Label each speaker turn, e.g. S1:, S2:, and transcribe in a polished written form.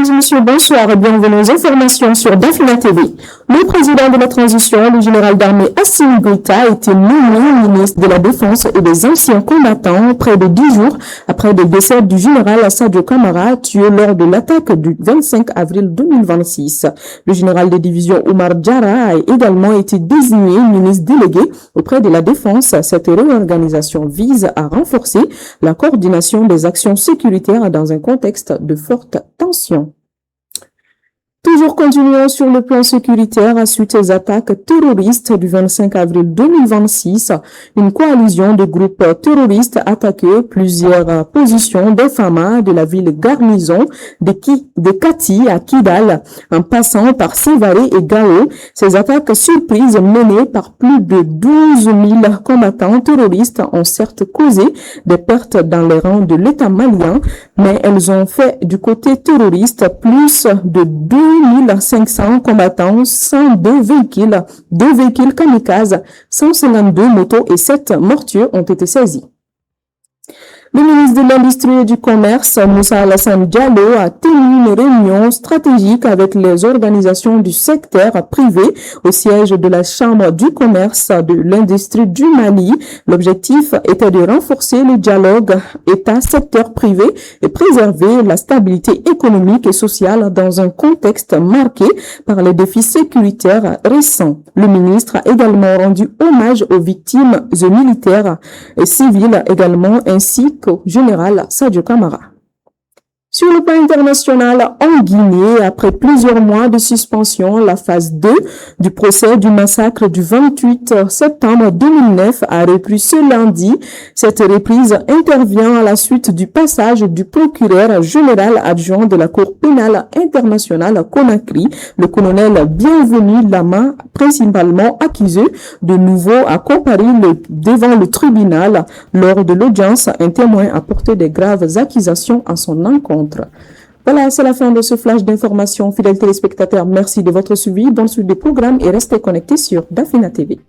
S1: Mesdames et messieurs, bonsoir et bienvenue aux informations sur Dafina TV. Le président de la transition, le général d'armée Assimi Goïta, a été nommé ministre de la Défense et des anciens combattants près de 10 jours après le décès du général Sadio Kamara, tué lors de l'attaque du 25 avril 2026. Le général de division Oumar Diarra a également été désigné ministre délégué auprès de la Défense. Cette réorganisation vise à renforcer la coordination des actions sécuritaires dans un contexte de forte tension. Toujours continuons sur le plan sécuritaire, suite aux attaques terroristes du 25 avril 2026, une coalition de groupes terroristes a attaqué plusieurs positions des FAMA de la ville garnison de Kati à Kidal, en passant par Sévaré et Gao. Ces attaques surprises menées par plus de 12 000 combattants terroristes ont certes causé des pertes dans les rangs de l'État malien, mais elles ont fait du côté terroriste plus de 2500 combattants, 102 véhicules, 2 véhicules kamikazes, 152 motos et 7 mortiers ont été saisis. Le ministre de l'Industrie et du Commerce, Moussa Alassane Diallo, a tenu une réunion stratégique avec les organisations du secteur privé au siège de la Chambre du commerce de l'industrie du Mali. L'objectif était de renforcer le dialogue État-secteur privé et préserver la stabilité économique et sociale dans un contexte marqué par les défis sécuritaires récents. Le ministre a également rendu hommage aux victimes et militaires et civiles également, ainsi qu'au général Sadio Kamara. Sur le plan international, en Guinée, après plusieurs mois de suspension, la phase 2 du procès du massacre du 28 septembre 2009 a repris ce lundi. Cette reprise intervient à la suite du passage du procureur général adjoint de la Cour pénale internationale à Conakry, le Bienvenu Lama, principalement accusé de nouveau à comparer devant le tribunal. Lors de l'audience, un témoin a porté des graves accusations à son encontre. Voilà, c'est la fin de ce flash d'information. Fidèles téléspectateurs, merci de votre suivi. Bonne suite des programmes et restez connectés sur Dafina TV.